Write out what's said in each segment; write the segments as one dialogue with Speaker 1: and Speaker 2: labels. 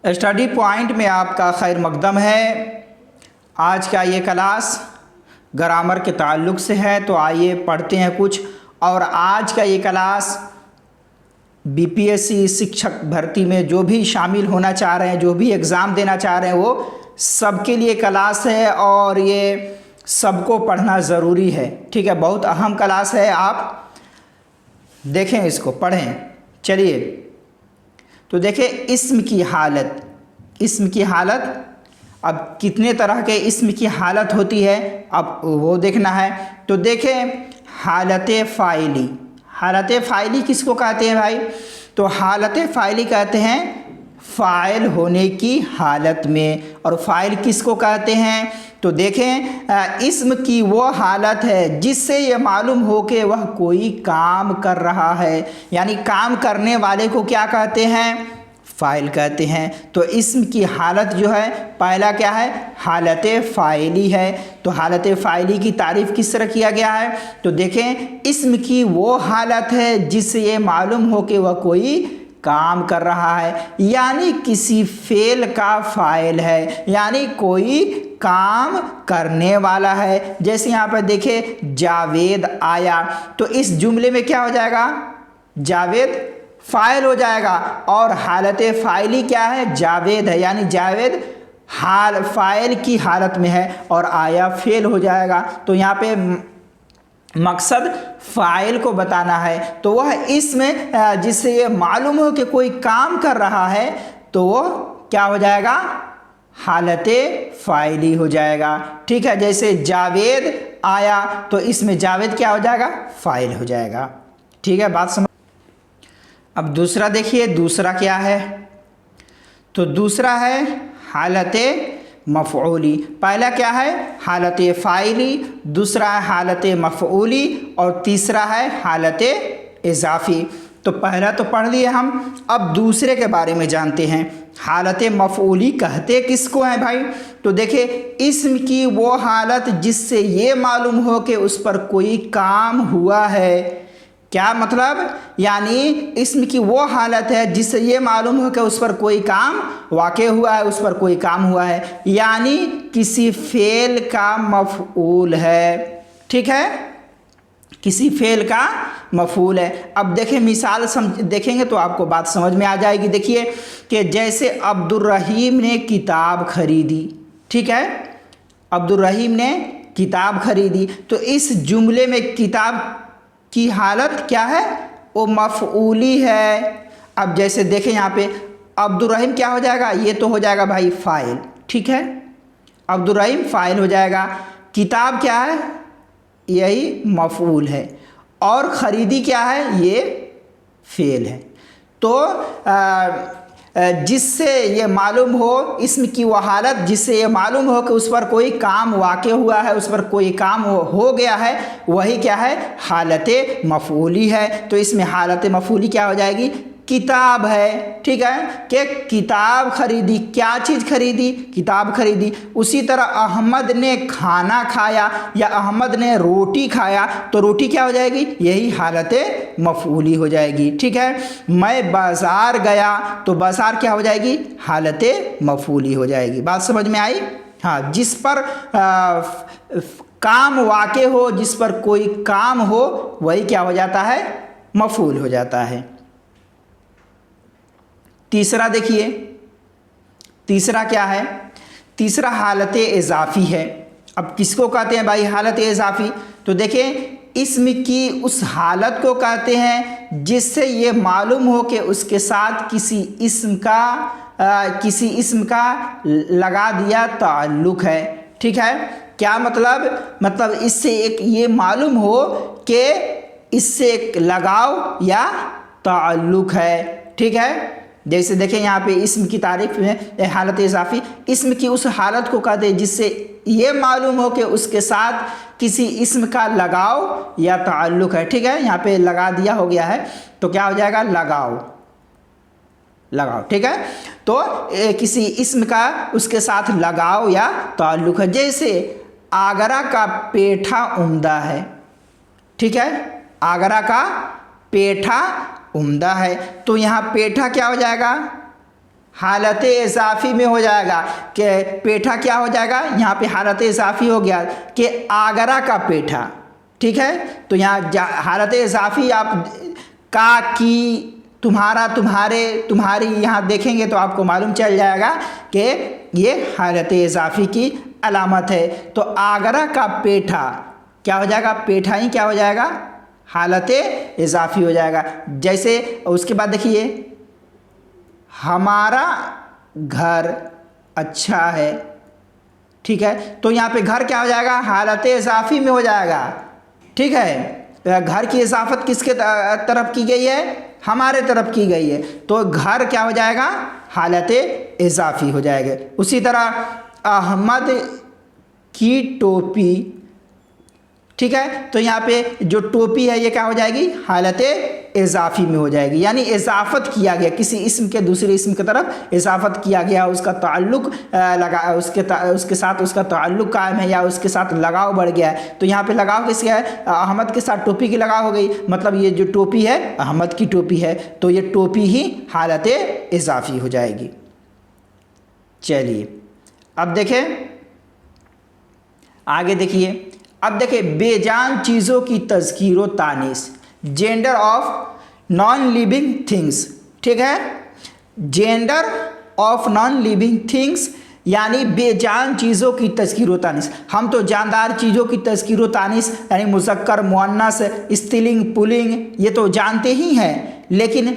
Speaker 1: Study point में आपका खैर मकदम है। आज का ये क्लास ग्रामर के ताल्लुक़ से है, तो आइए पढ़ते हैं कुछ। और आज का ये क्लास बीपीएससी शिक्षक भर्ती में जो भी शामिल होना चाह रहे हैं, जो भी एग्ज़ाम देना चाह रहे हैं, वो सबके लिए क्लास है और ये सबको पढ़ना ज़रूरी है। ठीक है, बहुत अहम क्लास है, आप देखें, इसको पढ़ें। चलिए, तो देखिए इस्म की हालत। इस्म की हालत, अब कितने तरह के इस्म की हालत होती है अब वो देखना है। तो देखें, हालत फ़ाइली। हालत फ़ाइली किसको कहते हैं भाई? तो हालत फ़ाइली कहते हैं फ़ाइल होने की हालत में। और फ़ाइल किसको कहते हैं? तो देखें, इस्म की वो हालत है जिससे ये मालूम हो कि वह कोई काम कर रहा है, यानी काम करने वाले को क्या कहते हैं? फ़ाइल कहते हैं। तो इस्म की हालत जो है, पहला क्या है? हालत फ़ाइली है। तो हालत फ़ाइली की तारीफ़ किस तरह किया गया है? तो देखें, इस्म की वो हालत है जिससे ये मालूम हो कि वह कोई काम कर रहा है, यानी किसी फ़ेल का फ़ाइल है, यानी कोई काम करने वाला है। जैसे यहाँ पर देखें, जावेद आया, तो इस जुमले में क्या हो जाएगा? जावेद फ़ाइल हो जाएगा। और हालत फ़ाइली क्या है? जावेद है, यानी जावेद हाल फ़ाइल की हालत में है और आया फ़ेल हो जाएगा। तो यहाँ पे मकसद फ़ाइल को बताना है। तो वह इसमें जिससे ये मालूम हो कि कोई काम कर रहा है, तो वो क्या हो जाएगा? हालत फ़ाइली हो जाएगा। ठीक है, जैसे जावेद आया, तो इसमें जावेद क्या हो जाएगा? फ़ाइल हो जाएगा। ठीक है, बात समझ। अब दूसरा देखिए, दूसरा क्या है? तो दूसरा है हालत मफ़ऊली। पहला क्या है? हालत फ़ाइली, दूसरा है हालत मफ़ऊली और तीसरा है हालत इज़ाफ़ी। तो पहला तो पढ़ लिए हम, अब दूसरे के बारे में जानते हैं। हालत मफ़ऊली कहते किसको हैं भाई? तो देखिए, इस्म की वो हालत जिससे ये मालूम हो कि उस पर कोई काम हुआ है। क्या मतलब? यानी इस्म की वो हालत है जिससे ये मालूम हो कि उस पर कोई काम वाक़े हुआ है, उस पर कोई काम हुआ है, यानी किसी फ़ेल का मफ़ऊल है। ठीक है, किसी फ़ेल का मफ़ऊल है। अब देखें, मिसाल देखेंगे तो आपको बात समझ में आ जाएगी। देखिए कि जैसे अब्दुर्रहीम ने किताब खरीदी। ठीक है, अब्दुर्रहीम ने किताब खरीदी, तो इस जुमले में किताब की हालत क्या है? वो मफ़ऊली है। अब जैसे देखें यहाँ पे, अब्दुर्रहीम क्या हो जाएगा? ये तो हो जाएगा भाई फ़ाइल। ठीक है, अब्दुर्रहीम फ़ाइल हो जाएगा। किताब क्या है? यही मफ़ऊल है। और ख़रीदी क्या है? ये फ़ेल है। तो जिससे ये मालूम हो, इस्म की वह हालत जिससे ये मालूम हो कि उस पर कोई काम वाक़े हुआ है, उस पर कोई काम हो गया है, वही क्या है? हालत मफ़ऊली है। तो इसमें हालत मफ़ऊली क्या हो जाएगी? किताब है। ठीक है, कि किताब खरीदी। क्या चीज़ खरीदी? किताब खरीदी। उसी तरह अहमद ने खाना खाया या अहमद ने रोटी खाया, तो रोटी क्या हो जाएगी? यही हालत मफ़ऊली हो जाएगी। ठीक है, मैं बाज़ार गया, तो बाज़ार क्या हो जाएगी? हालत मफ़ऊली हो जाएगी। बात समझ में आई? हाँ, जिस पर काम वाक़े हो, जिस पर कोई काम हो, वही क्या हो जाता है? मफ़ऊल हो जाता है। तीसरा देखिए, तीसरा क्या है? तीसरा हालत इज़ाफ़ी है। अब किसको कहते हैं भाई हालत इज़ाफ़ी? तो देखें, इस्म की उस हालत को कहते हैं जिससे ये मालूम हो कि उसके साथ किसी इस्म का लगा दिया ताल्लुक़ है। ठीक है, क्या मतलब? मतलब इससे एक ये मालूम हो कि इससे एक लगाव या ताल्लुक़ है। ठीक है, जैसे देखें यहाँ पे इस्म की तारीफ़ में हालत इज़ाफ़ी, इस्म की उस हालत को कहते हैं जिससे ये मालूम हो कि उसके साथ किसी इस्म का लगाव या ताल्लुक़ है। ठीक है, यहाँ पे लगा दिया हो गया है, तो क्या हो जाएगा? लगाव। लगाव। ठीक है, तो किसी इस्म का उसके साथ लगाव या ताल्लुक़ है। जैसे आगरा का पेठा उम्दा है। ठीक है, आगरा का पेठा उम्दा है, तो यहाँ पेठा क्या हो जाएगा? हालत इजाफी में हो जाएगा कि पेठा क्या हो जाएगा, यहाँ पे हालत इजाफी हो गया कि आगरा का पेठा। ठीक है, तो यहाँ हालत इजाफी आप का, की, तुम्हारा, तुम्हारे, तुम्हारी यहाँ देखेंगे तो आपको मालूम चल जाएगा कि ये हालत इजाफी की अलामत है। तो आगरा का पेठा क्या हो जाएगा, पेठा ही क्या हो जाएगा, हालत इजाफी हो जाएगा। जैसे उसके बाद देखिए, हमारा घर अच्छा है। ठीक है, तो यहाँ पे घर क्या हो जाएगा, हालत इजाफी में हो जाएगा। ठीक है, घर की इजाफत किसके तरफ की गई है, हमारे तरफ की गई है, तो घर क्या हो जाएगा, हालत इजाफी हो जाएगा। उसी तरह अहमद की टोपी। ठीक है, तो यहाँ पे जो टोपी है ये क्या हो जाएगी, हालत इजाफी में हो जाएगी, यानी इजाफत किया गया, किसी इसम के दूसरे इसम की तरफ इजाफत किया गया, उसका ताल्लुक लगा, उसके साथ उसका ताल्लुक कायम है या उसके साथ लगाव बढ़ गया है। तो यहाँ पे लगाव किसका है, अहमद के साथ टोपी की लगाव हो गई, मतलब ये जो टोपी है अहमद की टोपी है, तो ये टोपी ही हालत इजाफी हो जाएगी। चलिए अब देखें, आगे देखिए, अब देखिए, बेजान चीज़ों की तज़कीर व तानीस, gender of non living things. ठीक है, gender of non living things यानी बेजान चीज़ों की तज़कीर व तानीस। हम तो जानदार चीज़ों की तज़कीर व तानीस यानी मुज़क्कर, मुअन्नस, स्त्रीलिंग, पुल्लिंग ये तो जानते ही हैं, लेकिन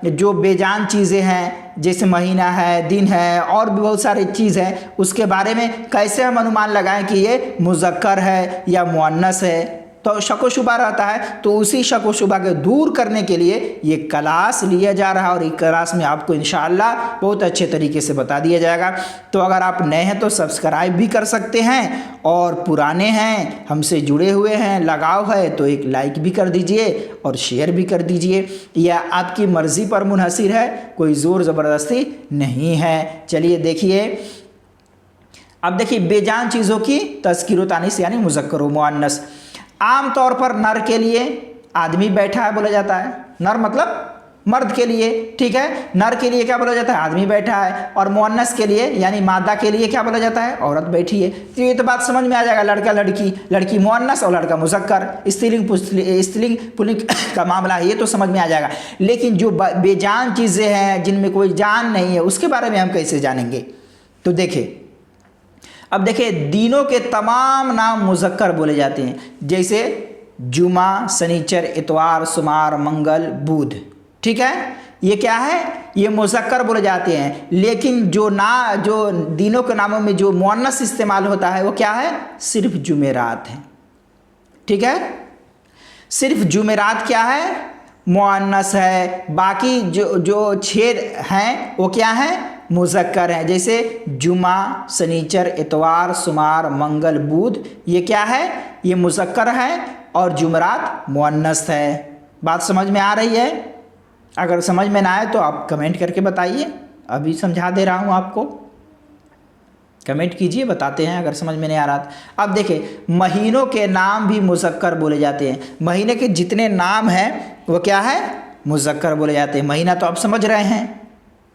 Speaker 1: जो बेजान चीज़ें हैं जैसे महीना है, दिन है और भी बहुत सारी चीज़ हैं, उसके बारे में कैसे हम अनुमान लगाएं कि ये मुज़क्कर है या मुअन्नस है, तो शक व शुबा रहता है। तो उसी शक व शुबा के दूर करने के लिए ये क्लास लिया जा रहा है और इस क्लास में आपको इंशाअल्लाह बहुत अच्छे तरीके से बता दिया जाएगा। तो अगर आप नए हैं तो सब्सक्राइब भी कर सकते हैं, और पुराने हैं, हमसे जुड़े हुए हैं, लगाव है, तो एक लाइक भी कर दीजिए और शेयर भी कर दीजिए। यह आपकी मर्ज़ी पर मुनहसिर है, कोई ज़ोर ज़बरदस्ती नहीं है। चलिए देखिए, अब देखिए, बेजान चीज़ों की तज़कीर व तानीस यानी मुज़क्कर व मुअन्नस। आम तौर पर नर के लिए आदमी बैठा है बोला जाता है, नर मतलब मर्द के लिए। ठीक है, नर के लिए क्या बोला जाता है, आदमी बैठा है, और मुअन्नस के लिए यानी मादा के लिए क्या बोला जाता है, औरत बैठी है। तो ये तो बात समझ में आ जाएगा, लड़का लड़की, लड़की मुअन्नस और लड़का मुज़क्कर, स्त्रीलिंग पुल्लिंग का मामला है, ये तो समझ में आ जाएगा। लेकिन जो बेजान चीज़ें हैं जिनमें कोई जान नहीं है, उसके बारे में हम कैसे जानेंगे। तो देखिए, अब देखिए, दिनों के तमाम नाम मुज़क्कर बोले जाते हैं, जैसे जुमा, शनिचर, इतवार, सोमवार, मंगल, बुध। ठीक है, ये क्या है, ये मुज़क्कर बोले जाते हैं। लेकिन जो दिनों के नामों में जो मुअन्नस इस्तेमाल होता है वो क्या है, सिर्फ जुमेरात है। ठीक है, सिर्फ जुमेरात क्या है, मुअन्नस है, बाकी जो 6 हैं वो क्या है, मुज़क्कर हैं। जैसे जुमा, शनिचर, इतवार, सोमवार, मंगल, बुध, ये क्या है, ये मुज़क्कर है, और जुमरात मुअन्नस है। बात समझ में आ रही है? अगर समझ में ना आए तो आप कमेंट करके बताइए, अभी समझा दे रहा हूँ आपको, कमेंट कीजिए, बताते हैं अगर समझ में नहीं आ रहा। अब देखिए, महीनों के नाम भी मुज़क्कर बोले जाते हैं। महीने के जितने नाम हैं वो क्या है, मुज़क्कर बोले जाते हैं। महीना तो आप समझ रहे हैं।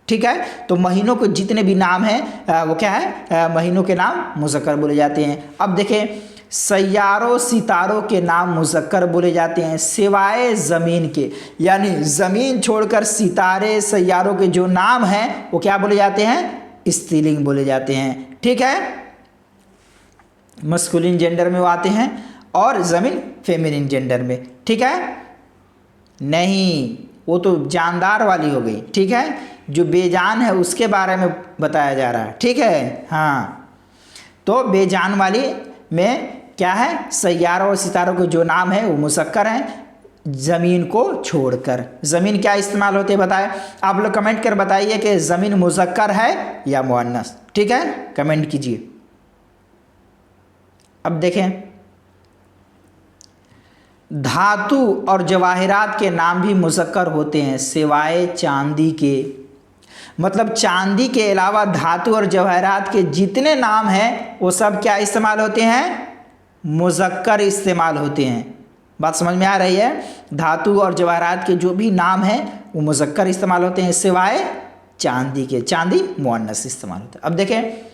Speaker 1: ठीक है, तो महीनों के जितने भी नाम हैं वो क्या है, महीनों के नाम मुज़क्कर बोले जाते हैं। अब देखें, सैयारों, सितारों के नाम मुज़क्कर बोले जाते हैं सिवाय ज़मीन के, यानी ज़मीन छोड़कर सितारे, सैयारों के जो नाम हैं वो क्या बोले जाते हैं, स्त्रीलिंग बोले जाते हैं। ठीक है, मस्कुलिन जेंडर में वो आते हैं और ज़मीन फेमिनिन जेंडर में। ठीक है, नहीं, वो तो जानदार वाली हो गई। ठीक है, जो बेजान है उसके बारे में बताया जा रहा है। ठीक है, हाँ, तो बेजान वाली में क्या है, सैयारों और सितारों के जो नाम है वो मुज़क्कर हैं, ज़मीन को छोड़कर। ज़मीन क्या इस्तेमाल होते बताए, आप लोग कमेंट कर बताइए कि ज़मीन मुज़क्कर है या मुअन्नस। ठीक है, कमेंट कीजिए। अब देखें, धातु और जवाहिरात के नाम भी मुज़क्कर होते हैं सिवाय चांदी के। मतलब चांदी के अलावा धातु और जवाहरात के जितने नाम हैं वो सब क्या इस्तेमाल होते हैं, मुज़क्कर इस्तेमाल होते हैं। बात समझ में आ रही है, धातु और जवाहरात के जो भी नाम हैं वो मुज़क्कर इस्तेमाल होते हैं सिवाय चांदी के, चांदी मुअन्नस इस्तेमाल होता है। अब देखें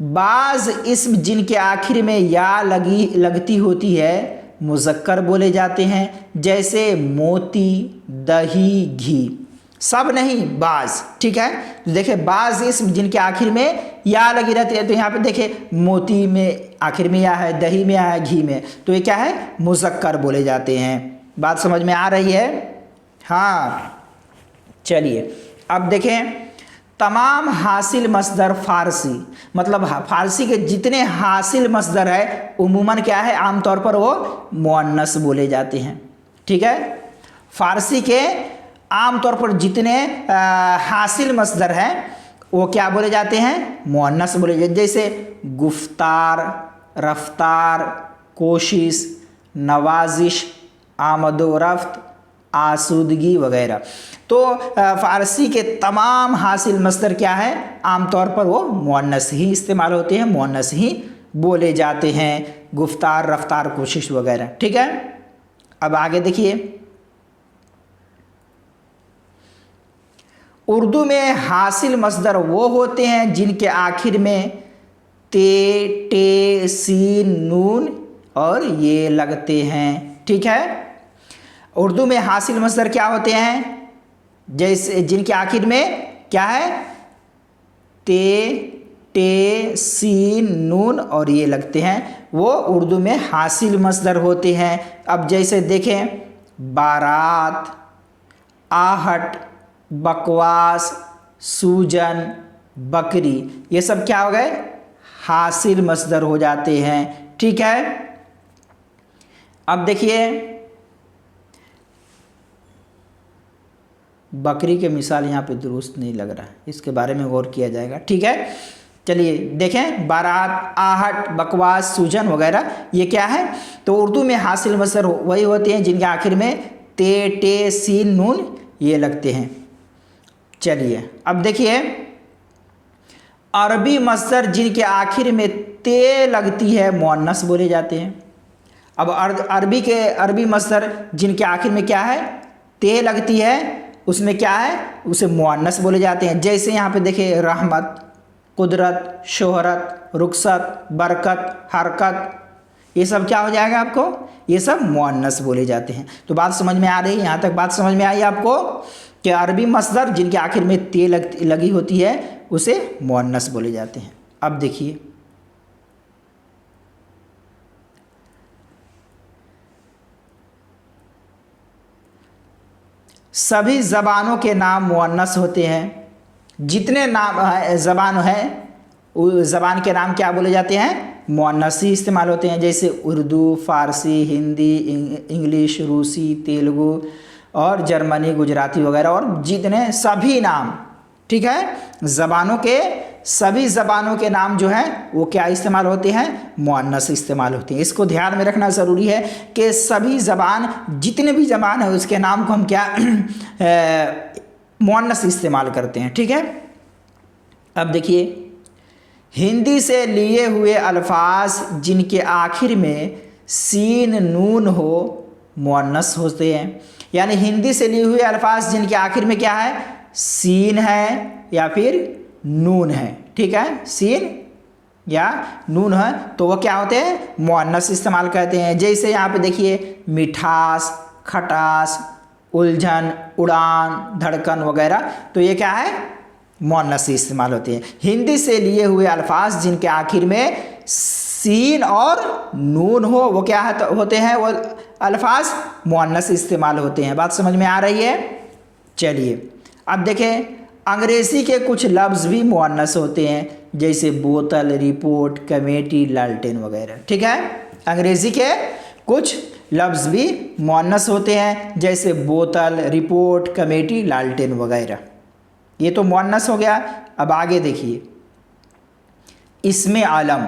Speaker 1: बाज इस्म जिनके आखिर में या लगती होती है मुज़क्कर बोले जाते हैं, जैसे मोती, दही, घी। सब नहीं, बाज, ठीक है। तो देखिए बाज इस्म जिनके आखिर में या लगी रहती है, तो यहाँ पे देखिए मोती में आखिर में या है, दही में या है, घी में, तो ये क्या है, मुज़क्कर बोले जाते हैं। बात समझ में आ रही है? हाँ, चलिए अब देखें तमाम हासिल मसदर फ़ारसी, मतलब फ़ारसी के जितने हासिल मसदर है उमूमन क्या है, आमतौर पर वो मुअन्नस बोले जाते हैं, ठीक है। फ़ारसी के आमतौर पर जितने हासिल मसदर हैं वो क्या बोले जाते हैं, मुअन्नस बोले जाते हैं। जैसे गुफ्तार, रफ्तार, कोशिश, नवाजिश, आमदोरफ्त, आसूदगी वगैरह। तो फ़ारसी के तमाम हासिल मसदर क्या है, आमतौर पर वो मुअन्नस ही इस्तेमाल होते हैं, मुअन्नस ही बोले जाते हैं, गुफ्तार, रफ्तार, कोशिश वगैरह, ठीक है। अब आगे देखिए उर्दू में हासिल मसदर वो होते हैं जिनके आखिर में ते, टे, सीन, नून और ये लगते हैं, ठीक है। उर्दू में हासिल मसदर क्या होते हैं, जैसे जिनके आखिर में क्या है, ते, टे, सीन, नून और ये लगते हैं, वो उर्दू में हासिल मसदर होते हैं। अब जैसे देखें बारात, आहट, बकवास, सूजन, बकरी, ये सब क्या हो गए, हासिल मसदर हो जाते हैं, ठीक है। अब देखिए बकरी के मिसाल यहाँ पे दुरुस्त नहीं लग रहा है, इसके बारे में गौर किया जाएगा, ठीक है। चलिए देखें बारात, आहट, बकवास, सूजन वगैरह ये क्या है, तो उर्दू में हासिल मसदर वही होते हैं जिनके आखिर में ते, टे, सीन, नून ये लगते हैं। चलिए अब देखिए अरबी मसदर जिनके आखिर में ते लगती है मुअन्नस बोले जाते हैं। अब अरबी मसदर जिनके आखिर में क्या है, ते लगती है, उसमें क्या है, उसे मुअन्नस बोले जाते हैं। जैसे यहाँ पे देखिए रहमत, कुदरत, शोहरत, रुखसत, बरकत, हरकत, ये सब क्या हो जाएगा आपको, ये सब मुअन्नस बोले जाते हैं। तो बात समझ में आ रही है, यहाँ तक बात समझ में आई आपको कि अरबी मसदर जिनके आखिर में ते लगी होती है उसे मुअन्नस बोले जाते हैं। अब देखिए सभी ज़बानों के नाम मुअन्नस होते हैं। जितने नाम ज़बान हैं उस ज़बान के नाम क्या बोले जाते हैं, मुअन्नस ही इस्तेमाल होते हैं। जैसे उर्दू, फ़ारसी, हिंदी, इंग्लिश, रूसी, तेलुगु और जर्मनी, गुजराती वगैरह और जितने सभी नाम, ठीक है, ज़बानों के सभी ज़बानों के नाम जो हैं वो क्या इस्तेमाल होते हैं, मुअन्नस इस्तेमाल होते हैं। इसको ध्यान में रखना ज़रूरी है कि सभी ज़बान, जितने भी ज़बान है उसके नाम को हम क्या मुअन्नस इस्तेमाल करते हैं, ठीक है। अब देखिए हिंदी से लिए हुए अल्फाज जिनके आखिर में सीन, नून हो मुअन्नस होते हैं। यानी हिंदी से लिए हुए अल्फाज जिनके आखिर में क्या है, सीन है या फिर नून है, ठीक है, सीन या नून है, तो वो क्या होते हैं, मुअन्नस इस्तेमाल करते हैं। जैसे यहाँ पे देखिए मिठास, खटास, उलझन, उड़ान, धड़कन वगैरह, तो ये क्या है, मुअन्नस इस्तेमाल होते हैं। हिंदी से लिए हुए अल्फाज जिनके आखिर में सीन और नून हो वो क्या होते हैं, वो अल्फाज मुअन्नस इस्तेमाल होते हैं। बात समझ में आ रही है। चलिए अब देखें अंग्रेज़ी के कुछ लफ्ज़ भी मुअन्नस होते हैं, जैसे बोतल, रिपोर्ट, कमेटी, लालटेन वगैरह, ठीक है। अंग्रेज़ी के कुछ लफ्ज़ भी मुअन्नस होते हैं, जैसे बोतल, रिपोर्ट, कमेटी, लालटेन वगैरह, ये तो मुअन्नस हो गया। अब आगे देखिए इस्मे आलम,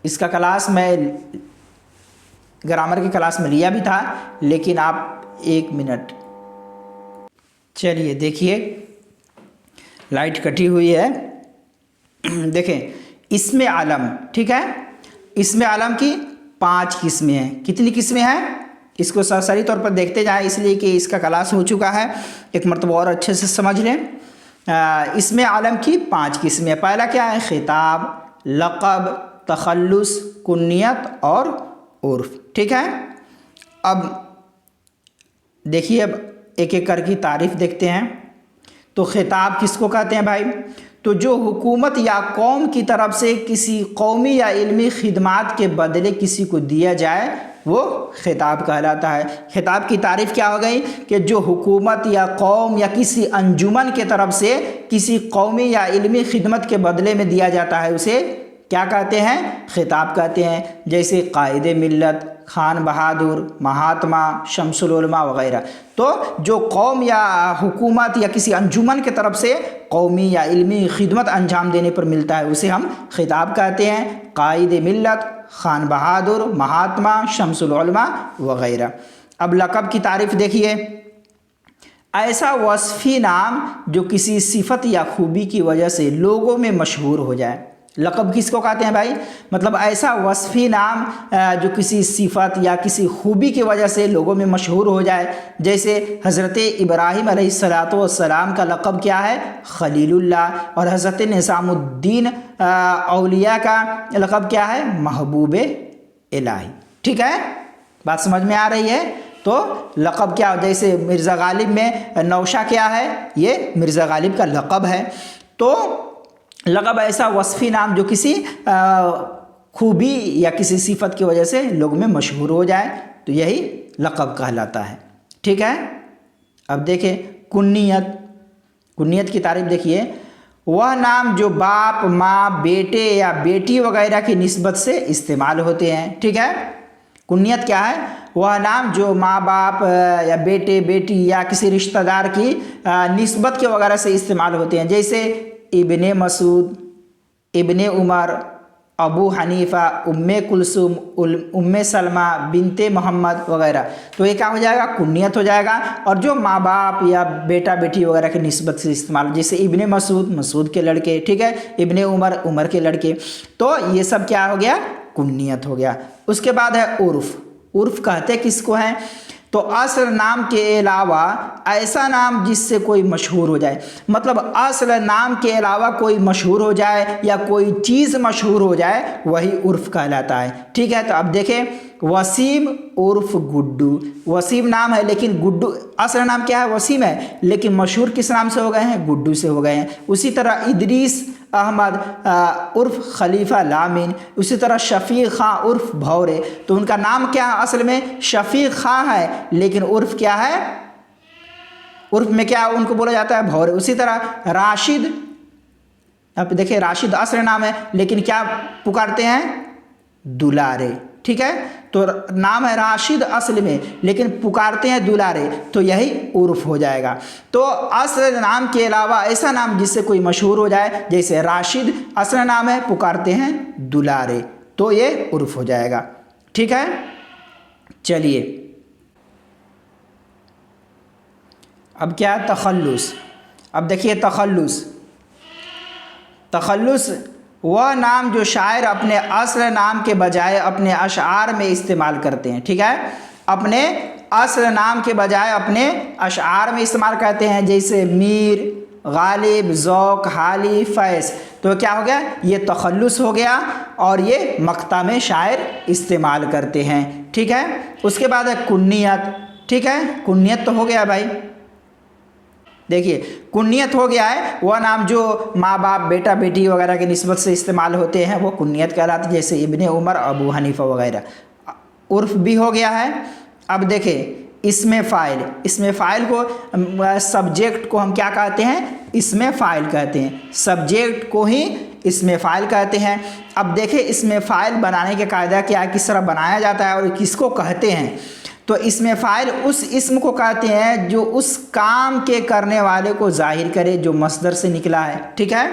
Speaker 1: इसका क्लास मैं ग्रामर की क्लास में लिया भी था, लेकिन आप एक मिनट, चलिए देखिए लाइट कटी हुई है। देखें इस्मे आलम, ठीक है, इस्मे आलम की 5 किस्में हैं। कितनी किस्में हैं, इसको सही तौर पर देखते जाएं, इसलिए कि इसका क्लास हो चुका है, एक मरतबा और अच्छे से समझ लें। इसमें आलम की 5 किस्में। पहला क्या है? खिताब, लक़ब, तखल्लुस, कुन्नियत और उर्फ। ठीक है, अब देखिए, अब एक एक करके तारीफ़ देखते हैं। तो खिताब किसको कहते हैं भाई? तो जो हुकूमत या कौम की तरफ से किसी कौमी या इल्मी खिदमात के बदले किसी को दिया जाए वो खिताब कहलाता है। खिताब की तारीफ़ क्या हो गई कि जो हुकूमत या कौम या किसी अंजुमन के तरफ से किसी कौमी या इल्मी खिदमत के बदले में दिया जाता है उसे क्या कहते हैं? खिताब कहते हैं। जैसे कायदे मिल्लत, खान बहादुर, महात्मा, शमसुल उलमा वगैरह। तो जो कौम या हुकूमत या किसी अंजुमन की तरफ से कौमी या इल्मी खिदमत अंजाम देने पर मिलता है उसे हम खिताब कहते हैं। कायदे मिल्लत, खान बहादुर, महात्मा, शमसुल उलमा वगैरह। अब लक़ब की तारीफ़ देखिए। ऐसा वस्फ़ी नाम जो किसी सिफत या खूबी की वजह से लोगों में मशहूर हो जाए। लक़ब किसको कहते हैं भाई? मतलब ऐसा वस्फ़ी नाम जो किसी सिफत या किसी खूबी की वजह से लोगों में मशहूर हो जाए। जैसे हज़रत इब्राहीम अलैहिस्सलातु वस्सलाम का लक़ब क्या है? खलीलुल्लाह। और हज़रत निज़ामुद्दीन औलिया का लक़ब क्या है? महबूब इलाही। ठीक है, बात समझ में आ रही है? तो लक़ब क्या? जैसे मिर्ज़ा गालिब में नौशा क्या है? ये मिर्ज़ा गालिब का लक़ब है। तो लक़ब ऐसा वस्फ़ी नाम जो किसी खूबी या किसी सिफत की वजह से लोग में मशहूर हो जाए, तो यही लक़ब कहलाता है। ठीक है, अब देखें कुन्नियत। कुन्नियत की तारीफ़ देखिए। वह नाम जो बाप, माँ, बेटे या बेटी वगैरह की निस्बत से इस्तेमाल होते हैं। ठीक है, कुन्नियत क्या है? वह नाम जो माँ बाप या बेटे बेटी या किसी रिश्तेदार की निस्बत के वगैरह से इस्तेमाल होते हैं। जैसे इब्ने मसूद, इब्ने उमर, अबू हनीफ़ा, उम्मे कुलसुम, उम्मे सलमा, बिनते मोहम्मद वगैरह। तो ये क्या हो जाएगा? कुन्नियत हो जाएगा। और जो माँ बाप या बेटा बेटी वगैरह की निस्बत से इस्तेमाल, जैसे इब्ने मसूद, मसूद के लड़के। ठीक है, इब्ने उमर, उमर के लड़के। तो ये सब क्या हो गया? कुन्नियत हो गया। उसके बाद है उर्फ़। उर्फ़ कहते किसको हैं? तो असल नाम के अलावा ऐसा नाम जिससे कोई मशहूर हो जाए। मतलब असल नाम के अलावा कोई मशहूर हो जाए या कोई चीज़ मशहूर हो जाए, वही उर्फ़ कहलाता है। ठीक है, तो अब देखें, वसीम उर्फ़ गुड्डू। वसीम नाम है लेकिन गुड्डू, असल नाम क्या है? वसीम है, लेकिन मशहूर किस नाम से हो गए हैं? गुड्डू से हो गए हैं। उसी तरह इदरीस अहमद उर्फ़ खलीफ़ा लामिन। उसी तरह शफ़ीक़ ख़ां उर्फ़ भौरे। तो उनका नाम क्या है? असल में शफ़ीक़ ख़ां है, लेकिन उर्फ़ क्या है? उर्फ़ में क्या उनको बोला जाता है? भौरे। उसी तरह राशिद, अब देखिए राशिद असल नाम है लेकिन क्या पुकारते हैं? दुलारे। ठीक है, तो नाम है राशिद असल में, लेकिन पुकारते हैं दुलारे, तो यही उर्फ़ हो जाएगा। तो असल नाम के अलावा ऐसा नाम जिससे कोई मशहूर हो जाए, जैसे राशिद असल नाम है, पुकारते हैं दुलारे, तो ये उर्फ़ हो जाएगा। ठीक है, चलिए अब क्या है? तखल्लुस। अब देखिए तखल्लुस। तखल्लुस वह नाम जो शायर अपने असल नाम के बजाय अपने अशआर में इस्तेमाल करते हैं। ठीक है, अपने असल नाम के बजाय अपने अशआर में इस्तेमाल करते हैं। जैसे मीर, गालिब, ज़ौक़, हाली, फैज़। तो क्या हो गया? ये तखल्लुस हो गया और ये मक़ता में शायर इस्तेमाल करते हैं। ठीक है, उसके बाद है कुन्नियत। ठीक है, कुन्नियत तो हो गया भाई। देखिए कुन्नियत हो गया है वह नाम जो माँ बाप, बेटा बेटी वगैरह की निस्बत से इस्तेमाल होते हैं, वो कुन्नियत कहलाते हैं। जैसे इब्ने उमर, अबू हनीफ़ा वगैरह। उर्फ़ भी हो गया है। अब देखें इसमें फ़ाइल। इसमें फ़ाइल को, सब्जेक्ट को हम क्या कहते हैं? इसमें फ़ाइल कहते हैं। सब्जेक्ट को ही इसमें फ़ाइल कहते हैं। अब देखें इसमें फ़ाइल बनाने के कायदा क्या है, किस तरह बनाया जाता है और किसको कहते हैं। तो इसमें फ़ाइल उस इस्म को कहते हैं जो उस काम के करने वाले को ज़ाहिर करे जो मस्दर से निकला है। ठीक है,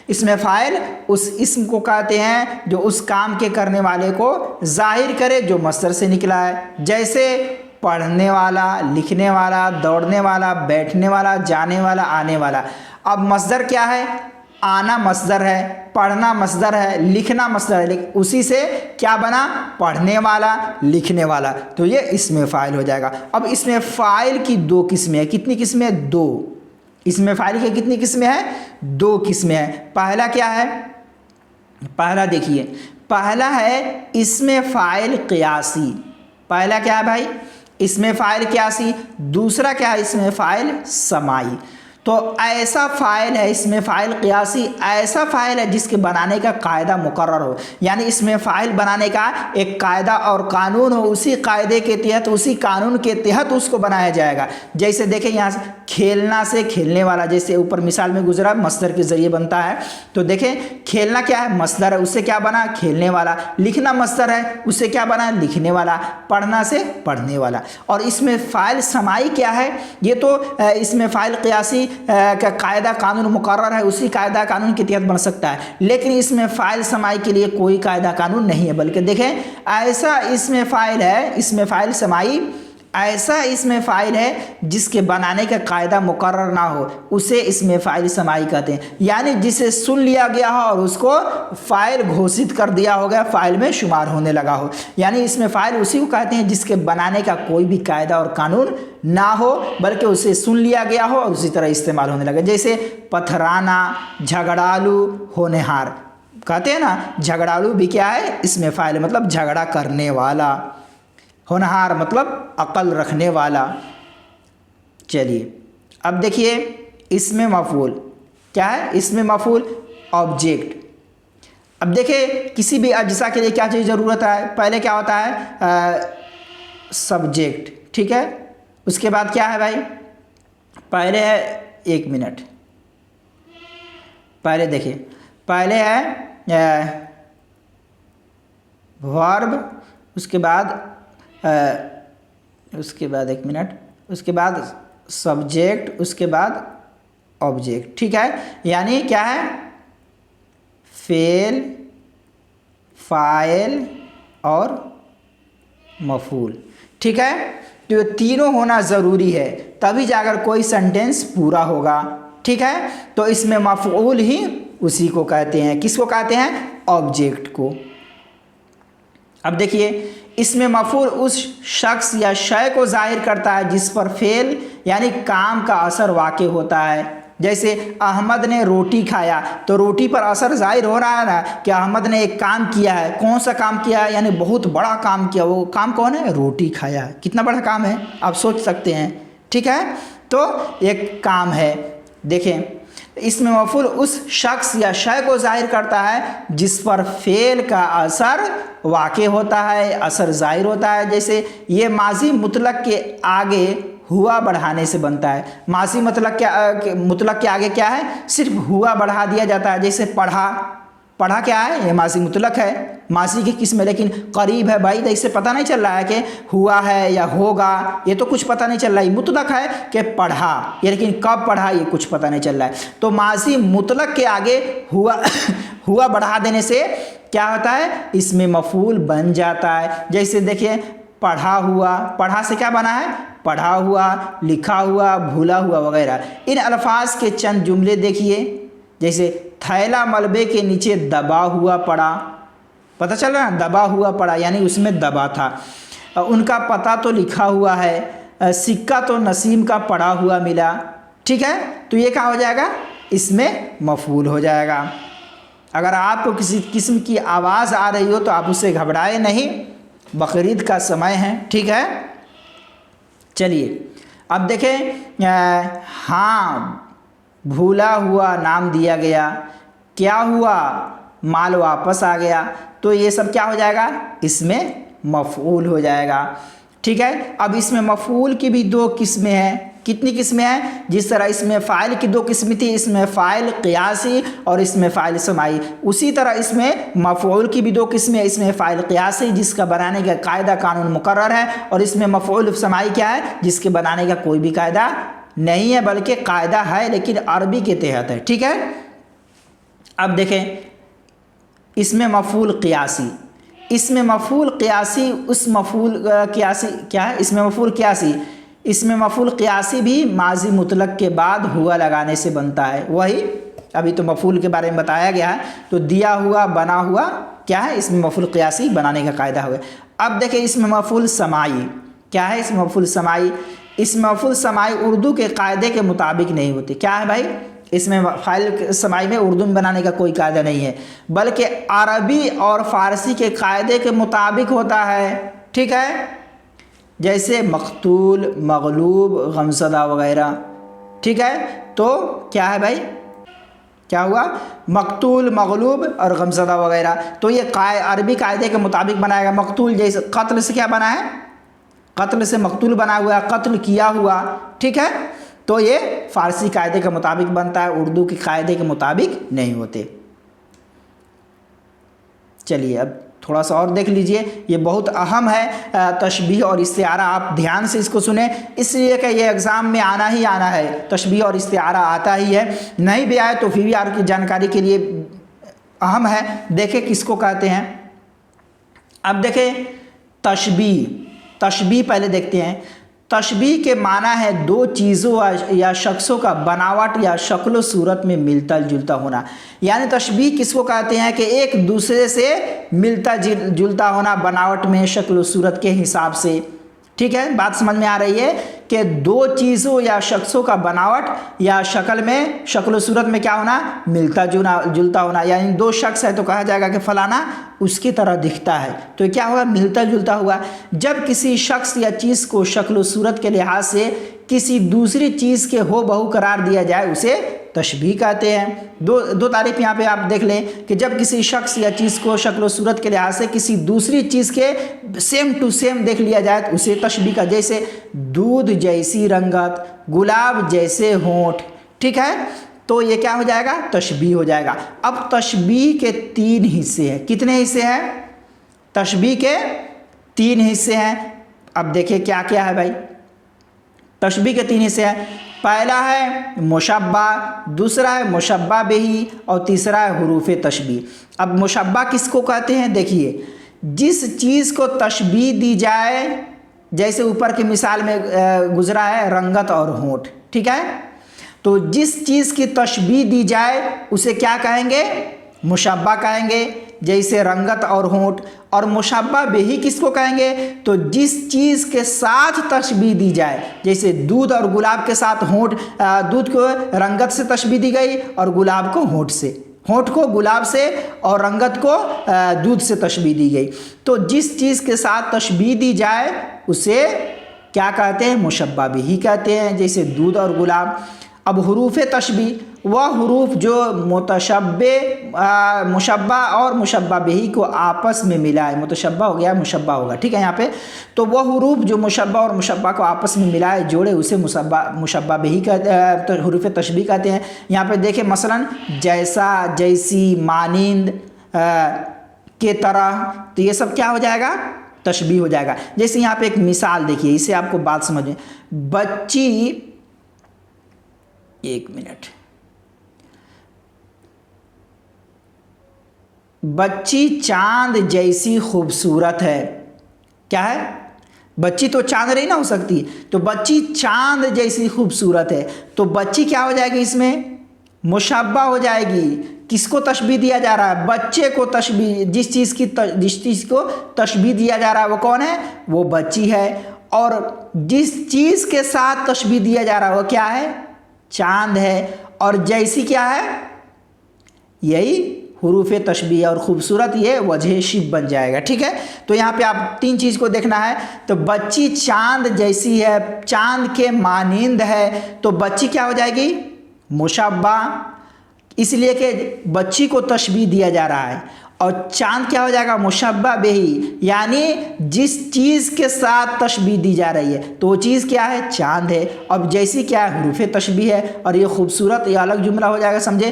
Speaker 1: इसमें फ़ाइल उस इस्म को कहते हैं जो उस काम के करने वाले को ज़ाहिर करे जो मस्दर से निकला है। जैसे पढ़ने वाला, लिखने वाला, दौड़ने वाला, बैठने वाला, जाने वाला, आने वाला। अब मस्दर क्या है? आना मस्दर है, पढ़ना मस्दर है, लिखना मस्दर है, लेकिन उसी से क्या बना? पढ़ने वाला, लिखने वाला। तो ये इसमें फ़ाइल हो जाएगा। अब इसमें फ़ाइल की 2 किस्में हैं। कितनी किस्में? 2। इसमें फ़ाइल की कितनी किस्में हैं? 2 किस्में हैं। पहला क्या है? पहला देखिए, पहला है इसमें फ़ाइल क़ियासी। पहला क्या है भाई? इसमें फ़ाइल क़ियासी। दूसरा क्या है? इसमें फ़ाइल समाई। तो ऐसा फ़ाइल है, इसमें फ़ाइल क़ियासी ऐसा फ़ाइल है जिसके बनाने का कायदा मुकर्रर हो, यानी इसमें फ़ाइल बनाने का एक कायदा और कानून हो, उसी कायदे के तहत, उसी कानून के तहत उसको बनाया जाएगा। जैसे देखें यहाँ से खेलना से खेलने वाला, जैसे ऊपर मिसाल में गुजरा, मस्दर के ज़रिए बनता है। तो देखें खेलना क्या है? मस्दर है, उससे क्या बना? खेलने वाला। लिखना मस्दर है, उससे क्या बना? लिखने वाला। पढ़ना से पढ़ने वाला। और इसमें फ़ाइल समाई क्या है? ये तो इसमें फ़ाइल क़ियासी का कायदा कानून मुकर्रर है, उसी कायदा कानून के तहत बन सकता है। लेकिन इसमें फ़ाइल समाई के लिए कोई कायदा कानून नहीं है, बल्कि देखें ऐसा इसमें फ़ाइल है, इसमें फ़ाइल समाई ऐसा इसमें फ़ाइल है जिसके बनाने का कायदा मुकर्रर ना हो, उसे इसमें फ़ाइल समाई कहते हैं। यानी जिसे सुन लिया गया हो और उसको फ़ाइल घोषित कर दिया हो गया, फ़ाइल में शुमार होने लगा हो, यानी इसमें फ़ाइल उसी को कहते हैं जिसके बनाने का कोई भी कायदा और कानून ना हो, बल्कि उसे सुन लिया गया हो और उसी तरह इस्तेमाल होने लगा। जैसे पथराना, झगड़ालू, होनहार। कहते हैं ना झगड़ालू भी क्या है? इसमें फ़ाइल, मतलब झगड़ा करने वाला। होनहार मतलब अक्ल रखने वाला। चलिए अब देखिए इसमें मफ़ऊल क्या है? इसमें मफ़ऊल ऑब्जेक्ट। अब देखिए किसी भी अज्जा के लिए क्या चीज़ ज़रूरत है? पहले क्या होता है? सब्जेक्ट, ठीक है। उसके बाद क्या है भाई? पहले है, 1 मिनट, पहले देखिए, पहले है वर्ब, उसके बाद 1 मिनट, उसके बाद सब्जेक्ट, उसके बाद ऑब्जेक्ट, ठीक है। यानी क्या है? फेल, फ़ाइल और मफ़ऊल, ठीक है। तो ये तीनों होना ज़रूरी है, तभी जाकर कोई सेंटेंस पूरा होगा, ठीक है। तो इसमें मफ़ऊल ही उसी को कहते हैं, किसको कहते हैं? ऑब्जेक्ट को। अब देखिए इसमें मफ़ऊल उस शख्स या शय को जाहिर करता है जिस पर फेल यानी काम का असर वाक़ई होता है। जैसे अहमद ने रोटी खाया, तो रोटी पर असर जाहिर हो रहा है ना कि अहमद ने एक काम किया है। कौन सा काम किया है? यानी बहुत बड़ा काम किया। वो काम कौन है? रोटी खाया। कितना बड़ा काम है आप सोच सकते हैं, ठीक है। तो एक काम है। देखें इसमें मफ़ऊल उस शख्स या शय को जाहिर करता है जिस पर फेल का असर वाक़ई होता है, असर ज़ाहिर होता है। जैसे ये माजी मुतलक के आगे हुआ बढ़ाने से बनता है। माजी मुतलक के आगे क्या है? सिर्फ हुआ बढ़ा दिया जाता है। जैसे पढ़ा, पढ़ा क्या है? ये माजी मुतलक है, माजी की किस्म है, लेकिन करीब है भाई, तो इससे पता नहीं चल रहा है कि हुआ है या होगा, ये तो कुछ पता नहीं चल रहा है। मुतलक है कि पढ़ा, ये लेकिन कब पढ़ा ये कुछ पता नहीं चल रहा है। तो माजी मुतलक के आगे हुआ बढ़ा देने से क्या होता है? इसमें मफ़ऊल बन जाता है। जैसे देखिए पढ़ा हुआ, पढ़ा से क्या बना है? पढ़ा हुआ, लिखा हुआ, भूला हुआ वगैरह। इन अल्फाज के चंद जुमले देखिए, जैसे थैला मलबे के नीचे दबा हुआ पड़ा, पता चल रहा है? दबा हुआ पड़ा यानी उसमें दबा था। उनका पता तो लिखा हुआ है, सिक्का तो नसीम का पड़ा हुआ मिला, ठीक है। तो ये क्या हो जाएगा? इसमें मफ़ऊल हो जाएगा। अगर आपको किसी किस्म की आवाज़ आ रही हो तो आप उससे घबराए नहीं, बकरीद का समय है, ठीक है। चलिए अब देखें, हाँ भूला हुआ नाम दिया गया, क्या हुआ? माल वापस आ गया। तो ये सब क्या हो जाएगा? इसमें मफ़ऊल हो जाएगा, ठीक है। अब इसमें मफ़ऊल की भी 2 किस्में हैं। कितनी किस्में हैं? जिस तरह इसमें फ़ाइल की 2 किस्में थी, इसमें फ़ाइल क़ियासी और इसमें फ़ाइल समाई, उसी तरह इसमें मफ़ऊल की भी 2 किस्में। इसमें फ़ाइल क़ियासी जिसका बनाने का कायदा कानून मुकर्रर है, और इसमें मफ़ऊल समाई क्या है? जिसके बनाने का कोई भी कायदा नहीं है, बल्कि कायदा है लेकिन अरबी के तहत है, ठीक है। अब देखें इसमें मफ़ऊल क़ियासी, इसमें मफ़ऊल क़ियासी उस मफ़ऊल क़ियासी क्या है? इसमें मफ़ऊल क़ियासी, इसमें मफ़ऊल क़ियासी भी माजी मुतलक के बाद हुआ लगाने से बनता है। वही अभी तो मफ़ऊल के बारे में बताया गया है। तो दिया हुआ, बना हुआ क्या है? इसमें मफ़ऊल क़ियासी बनाने का कायदा हुआ। अब देखिए इसमें मफ़ऊल समाई क्या है? इसमें मफ़ऊल समाई इस महफूज समाई उर्दू के कायदे के मुताबिक नहीं होती। क्या है भाई, इसमें फाइल समाई में उर्दू में बनाने का कोई कायदा नहीं है, बल्कि अरबी और फारसी के कायदे के मुताबिक होता है। ठीक है, जैसे मकतूल, मगलूब, गमज़दा वगैरह। ठीक है, तो क्या है भाई, क्या हुआ, मकतूल, मगलूब और गमज़दा वगैरह। तो ये अरबी कायदे के मुताबिक बनाएगा। मकतूल जैसे कत्ल से क्या बना है, कत्ल से मकतूल बना हुआ है, कत्ल किया हुआ। ठीक है, तो ये फारसी कायदे के मुताबिक बनता है, उर्दू के कायदे के मुताबिक नहीं होते। चलिए अब थोड़ा सा और देख लीजिए, ये बहुत अहम है तशबीह और इस्तिआरा। आप ध्यान से इसको सुने, इसलिए कि ये एग्ज़ाम में आना ही आना है। तशबीह और इस्तिआरा आता ही है, नहीं भी आए तो फिर भी आपकी जानकारी के लिए अहम है। देखें किसको कहते हैं। अब देखें तशबीह, तशबीह पहले देखते हैं। तशबीह के माना है दो चीज़ों या शख्सों का बनावट या शक्ल सूरत में मिलता जुलता होना। यानी तशबीह किसको कहते हैं कि एक दूसरे से मिलता जुलता होना बनावट में, शक्ल सूरत के हिसाब से। ठीक है, बात समझ में आ रही है कि दो चीज़ों या शख्सों का बनावट या शक्ल में, शक्ल सूरत में क्या होना, मिलता जुलता होना। यानी दो शख्स है तो कहा जाएगा कि फलाना उसकी तरह दिखता है, तो क्या हुआ, मिलता जुलता हुआ। जब किसी शख्स या चीज़ को शक्ल सूरत के लिहाज से किसी दूसरी चीज़ के हो बहू करार दिया जाए उसे तशबीह कहते हैं। दो तारीफ यहाँ पे आप देख लें कि जब किसी शख्स या चीज़ को शक्ल सूरत के लिहाज से किसी दूसरी चीज़ के सेम टू सेम देख लिया जाए तो उसे तशबीह का, जैसे दूध जैसी रंगत, गुलाब जैसे होंठ। ठीक है, तो ये क्या हो जाएगा, तशबीह हो जाएगा। अब तशबीह के तीन हिस्से हैं। कितने हिस्से हैं, तशबीह के तीन हिस्से हैं। अब देखिए क्या क्या है भाई, तशबीह के तीन हिस्से हैं। पहला है मुशब्बा, दूसरा है मुशब्बा बिही और तीसरा है हुरूफ तशबीह। अब मुशब्बा किसको कहते हैं, देखिए जिस चीज़ को तशबीह दी जाए, जैसे ऊपर की मिसाल में गुजरा है रंगत और होंठ। ठीक है, तो जिस चीज़ की तशबीह दी जाए उसे क्या कहेंगे, मुशब्बा कहेंगे, जैसे रंगत और होंठ। और मुशब्बा बिही किसको कहेंगे, तो जिस चीज़ के साथ तशबीह दी जाए, जैसे दूध और गुलाब के साथ होंठ, दूध को रंगत से तशबीह दी गई और गुलाब को होंठ से, होंठ को गुलाब से और रंगत को दूध से तशबीह दी गई। तो जिस चीज़ के साथ तशबीह दी जाए उसे क्या कहते हैं, मुशब्बा बिही कहते हैं, जैसे दूध और गुलाब। अब हुरूफ तशबीह, वह हुरूफ जो मुशब्बा और मुशब्बा बिही को आपस में मिलाए, मुतशब्बा हो गया मुशब्बा होगा। ठीक है, यहाँ पे तो वह हुरूफ जो मुशब्बा और मुशब्बा को आपस में मिलाए जोड़े उसे मुशब्बा बिही कहते, हुरूफ तशबीह कहते हैं। यहाँ पे देखें मसलन जैसा, जैसी, मानिंद, के तरह, तो ये सब क्या हो जाएगा, तशबीह हो जाएगा। जैसे यहाँ पे एक मिसाल देखिए, इससे आपको बात समझ में, बच्ची, एक मिनट, बच्ची चांद जैसी खूबसूरत है। क्या है, बच्ची तो चांद नहीं ना हो सकती, तो बच्ची चांद जैसी खूबसूरत है। तो बच्ची क्या हो जाएगी, इसमें मुशब्बा हो जाएगी। किसको तशबीह दिया जा रहा है, बच्चे को तशबीह, जिस चीज़ को तशबीह दिया जा रहा है वो कौन है, वो बच्ची है। और जिस चीज़ के साथ तशबीह दिया जा रहा है वो क्या है, चांद है। और जैसी क्या है, यही हुरूफ तशबीह, और खूबसूरत ये वजह शिब बन जाएगा। ठीक है, तो यहाँ पे आप तीन चीज़ को देखना है। तो बच्ची चांद जैसी है, चांद के मानिंद है, तो बच्ची क्या हो जाएगी, मुशब्बा, इसलिए कि बच्ची को तशबीह दिया जा रहा है। और चांद क्या हो जाएगा, मुशब्बा बिही, यानी जिस चीज़ के साथ तशबीह दी जा रही है तो वो चीज़ क्या है, चांद है। अब जैसी क्या है, हुरूफ तशबीह है। और ये खूबसूरत, ये अलग जुमला हो जाएगा, समझे,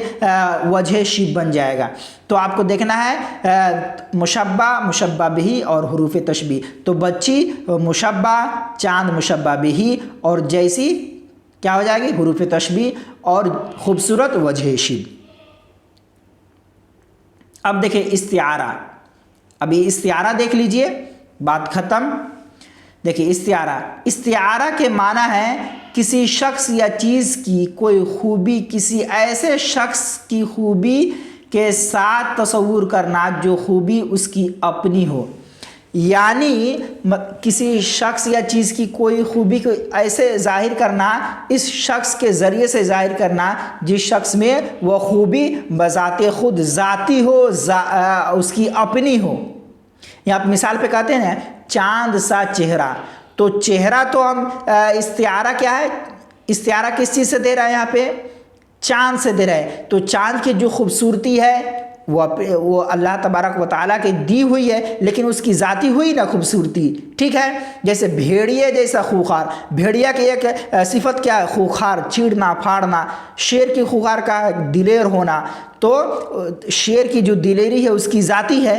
Speaker 1: वजह शिब बन जाएगा। तो आपको देखना है मुशब्बा, मुशब्बा बिही और हुरूफ तशबीह। तो बच्ची मुशब्बा, चांद मुशब्बा बिही, और जैसी क्या हो जाएगी, हुरूफ तशबीह, और खूबसूरत वजह शिब। अब देखिए इस्तिआरा, अभी इस्तिआरा देख लीजिए, बात ख़त्म। देखिए इस्तिआरा के माना है किसी शख्स या चीज़ की कोई खूबी किसी ऐसे शख्स की खूबी के साथ तस्वुर करना जो खूबी उसकी अपनी हो। यानी किसी शख्स या चीज़ की कोई खूबी को ऐसे जाहिर करना, इस शख्स के ज़रिए से जाहिर करना जिस शख्स में वह खूबी बज़ाते खुद ज़ाती हो, उसकी अपनी हो। यहाँ पर मिसाल पे कहते हैं ना चांद सा चेहरा, तो चेहरा तो हम इस्तिआरा क्या है, इस्तिआरा किस चीज़ से दे रहा है, यहाँ पे चांद से दे रहा है। तो चांद की जो खूबसूरती है वो अल्लाह तबारक व तआला की दी हुई है, लेकिन उसकी ज़ाती हुई ना खूबसूरती, ठीक है। जैसे भेड़िए जैसा खूंखार, भेड़िया की एक सिफत क्या है, खूंखार, चीड़ना फाड़ना। शेर की खूंखार का दिलेर होना, तो शेर की जो दिलेरी है उसकी ज़ाती है,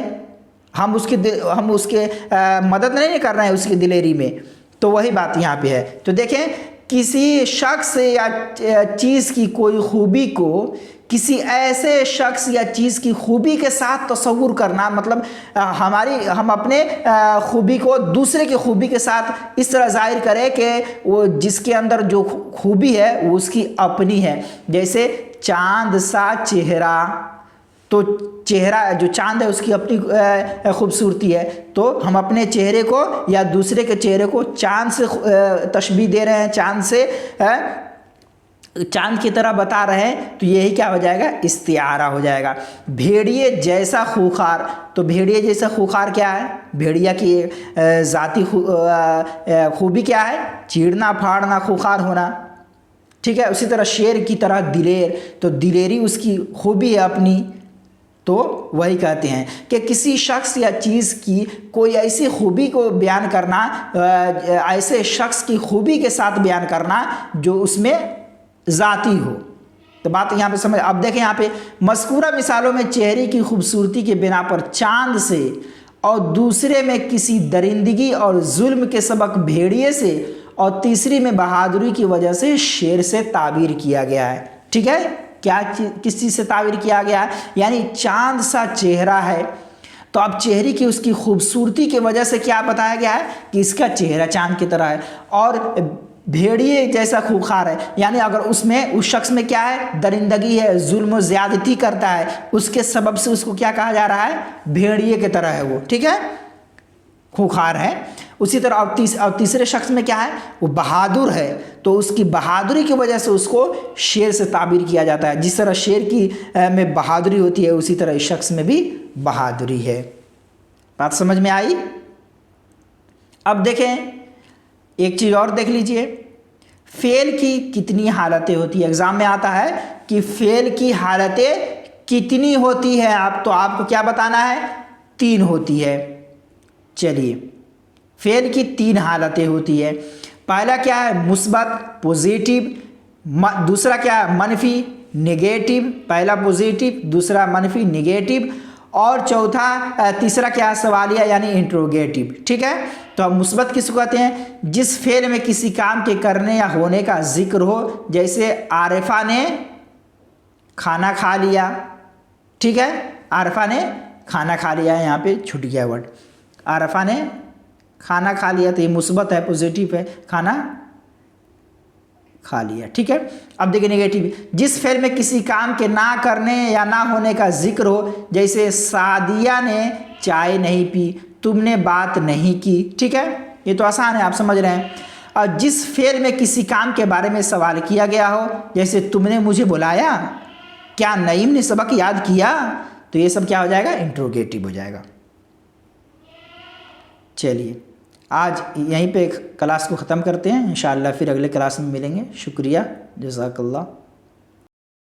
Speaker 1: हम उसके मदद नहीं कर रहे हैं उसकी दिलेरी में। तो वही बात यहाँ पे है। तो देखें, किसी शख्स या चीज़ की कोई खूबी को किसी ऐसे शख्स या चीज़ की खूबी के साथ तस्वुर करना, मतलब हम अपने खूबी को दूसरे की खूबी के साथ इस तरह जाहिर करें कि वो जिसके अंदर जो खूबी है वो उसकी अपनी है। जैसे चांद सा चेहरा, तो चेहरा जो चांद है उसकी अपनी खूबसूरती है, तो हम अपने चेहरे को या दूसरे के चेहरे को चांद से तशबीह दे रहे हैं, चांद की तरह बता रहे हैं, तो यही क्या हो जाएगा, इस्तिआरा हो जाएगा। भेड़िए जैसा खूंखार, तो भेड़िए जैसा खूंखार क्या है, भेड़िया की ज़ाती खूबी क्या है, चीड़ना फाड़ना, खूंखार होना, ठीक है। उसी तरह शेर की तरह दिलेर, तो दिलेरी उसकी खूबी है अपनी। तो वही कहते हैं कि किसी शख्स या चीज़ की कोई ऐसी खूबी को बयान करना, ऐसे शख्स की खूबी के साथ बयान करना जो उसमें ज़ाती हो। तो बात यहाँ पे समझ। अब देखें यहाँ पे मज़कूरा मिसालों में चेहरे की खूबसूरती के बिना पर चांद से, और दूसरे में किसी दरिंदगी और जुल्म के सबक भेड़िए से, और तीसरी में बहादुरी की वजह से शेर से ताबीर किया गया है, ठीक है। क्या किस चीज़ से ताबीर किया गया है, यानी चांद सा चेहरा है, तो अब चेहरे की उसकी खूबसूरती की वजह से क्या बताया गया है कि इसका चेहरा चांद की तरह है। और भेड़िए जैसा खूंखार है, यानी अगर उसमें उस शख्स में क्या है, दरिंदगी है, जुल्म ज़्यादती करता है, उसके सबब से उसको क्या कहा जा रहा है, भेड़िए की तरह है वो, ठीक है, खूंखार है। उसी तरह अब तीसरे शख्स में क्या है, वो बहादुर है, तो उसकी बहादुरी की वजह से उसको शेर से ताबीर किया जाता है। जिस तरह शेर की में बहादुरी होती है, उसी तरह इस शख्स में भी बहादुरी है। बात समझ में आई। अब देखें एक चीज़ और देख लीजिए, फेल की कितनी हालतें होती है। एग्ज़ाम में आता है कि फेल की हालतें कितनी होती है, तो आपको क्या बताना है, 3 होती है। चलिए, फेल की 3 हालतें होती है। पहला क्या है, मुस्बत पॉजिटिव, दूसरा क्या है, मनफी नेगेटिव, पहला पॉजिटिव दूसरा मनफी नेगेटिव, और चौथा तीसरा क्या है, सवालिया यानी इंट्रोगेटिव, ठीक है। तो अब मुस्बत किसको कहते हैं, जिस फेल में किसी काम के करने या होने का जिक्र हो, जैसे आरिफा ने खाना खा लिया, ठीक है, आरिफा ने खाना खा लिया, यहाँ पे छूट गया वर्ड, आरिफा ने खाना खा लिया, तो ये मुस्बत है, पॉजिटिव है, खाना खा लिया, ठीक है। अब देखिए नेगेटिव, जिस फेल में किसी काम के ना करने या ना होने का जिक्र हो, जैसे सादिया ने चाय नहीं पी, तुमने बात नहीं की, ठीक है, ये तो आसान है, आप समझ रहे हैं। और जिस फेल में किसी काम के बारे में सवाल किया गया हो, जैसे तुमने मुझे बुलाया, क्या नईम ने सबक याद किया, तो ये सब क्या हो जाएगा, इंट्रोगेटिव हो जाएगा। चलिए, आज यहीं पे क्लास को ख़त्म करते हैं, इंशाअल्लाह फिर अगले क्लास में मिलेंगे। शुक्रिया, जज़ाकल्लाह।